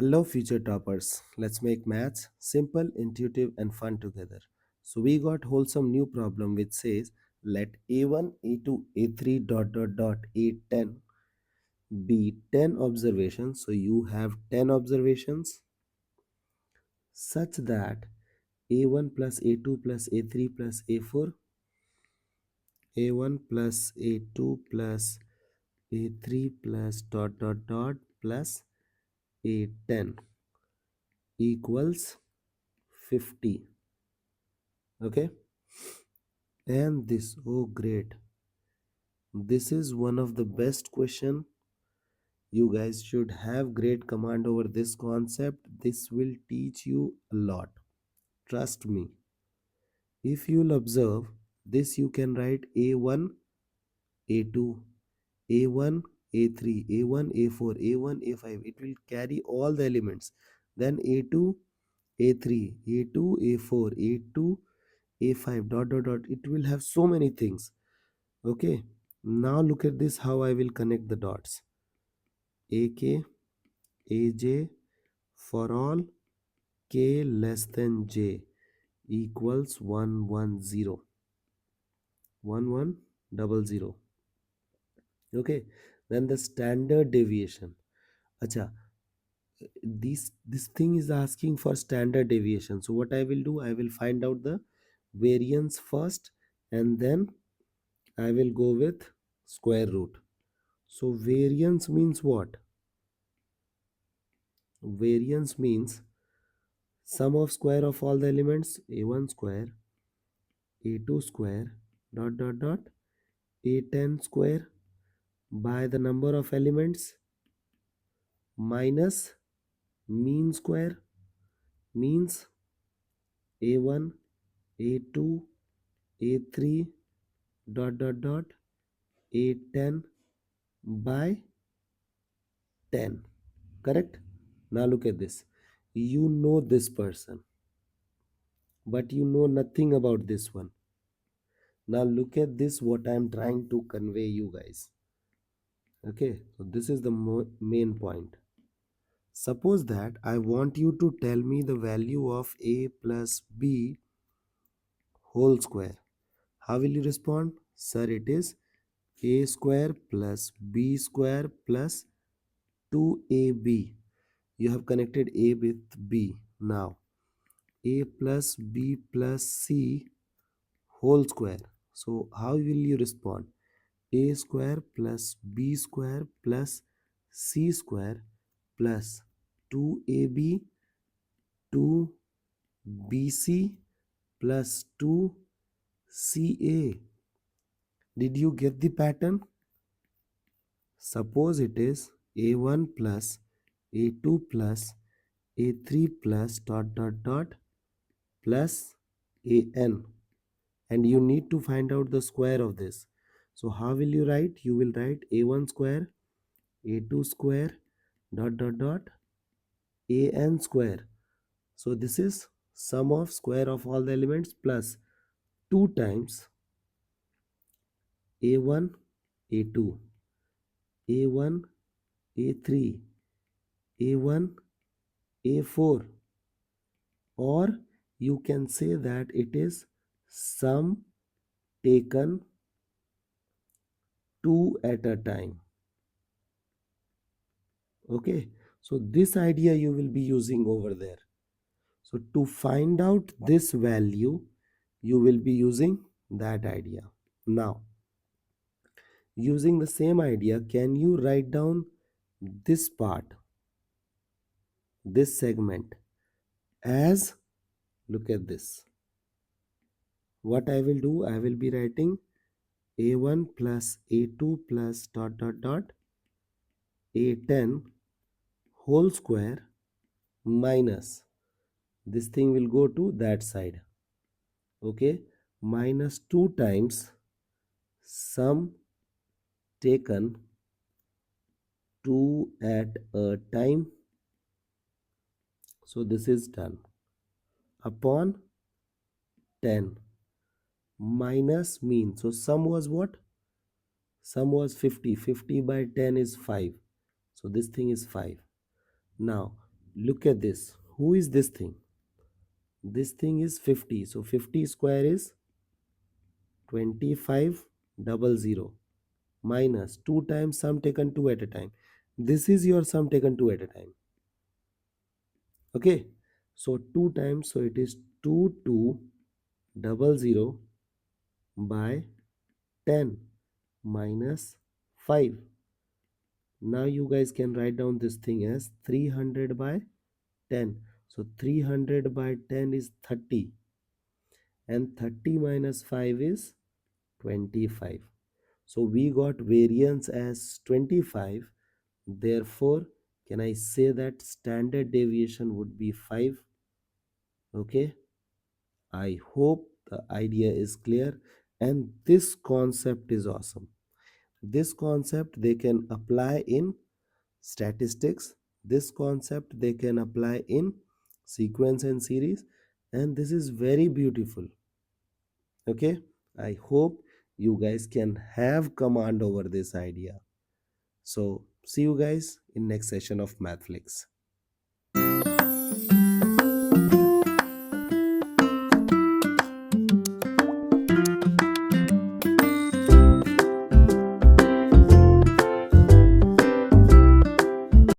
Hello, future toppers. Let's make maths simple, intuitive, and fun together. So, we got wholesome new problem which says let a1, a2, a3 a10 be 10 observations. So, you have 10 observations such that a1 plus a2 plus a3 plus a4, a1 plus a2 plus a3 plus plus a10 equals 50. Okay, and this, oh great, this is one of the best question. You guys should have great command over this concept. This will teach you a lot, trust me. If you'll observe this, you can write a1 a2 a1 a3 a1 a4 a1 a5. It will carry all the elements. Then a2 a3 a2 a4 a2 a5 it will have so many things. Okay, now look at this, how I will connect the dots. AK, AJ for all k less than j equals 110 1100. Okay, then the standard deviation. Acha, this thing is asking for standard deviation. So what I will do, I will find out the variance first, and then I will go with square root. So variance means what? Variance means sum of square of all the elements, a1 square, a2 square, a10 square by the number of elements minus mean square, means a1, a2, a3, a10 by 10. Correct? Now look at this. You know this person, but you know nothing about this one. Now look at this, what I am trying to convey you guys. Okay, so this is the main point. Suppose that I want you to tell me the value of a plus b whole square. How will you respond? Sir, it is a square plus b square plus 2ab. You have connected a with b. Now a plus b plus c whole square. So how will you respond? A square plus b square plus c square plus 2ab 2bc plus 2ca. Did you get the pattern? Suppose it is a1 plus a2 plus a3 plus plus an, and you need to find out the square of this. So how will you write? You will write a1 square a2 square an square. So this is sum of square of all the elements plus 2 times a1 a2 a1 a3 a1 a4, or you can say that it is sum taken 2 at a time. Okay, so this idea you will be using over there. So to find out this value, you will be using that idea. Now using the same idea, can you write down this part, this segment as, look at this, what I will do, I will be writing a1 plus a2 plus a10 whole square minus, this thing will go to that side. Okay, minus 2 times sum taken 2 at a time. So this is done upon 10 minus mean. So sum was what? Sum was 50. 50 by 10 is 5. So this thing is 5. Now Look at this. Who is this thing? This thing is 50. So 50 square is 2500 minus 2 times sum taken 2 at a time. This is your sum taken 2 at a time. Okay. So 2 times, so it is 2200 by 10 minus 5. Now you guys can write down this thing as 300 by 10. So 300 by 10 is 30, and 30 minus 5 is 25. So we got variance as 25. Therefore, can I say that standard deviation would be 5? Okay. I hope the idea is clear, and this concept is awesome. This concept they can apply in statistics. This concept they can apply in sequence and series, and this is very beautiful. Okay, I hope you guys can have command over this idea. So see you guys in next session of Mathflix.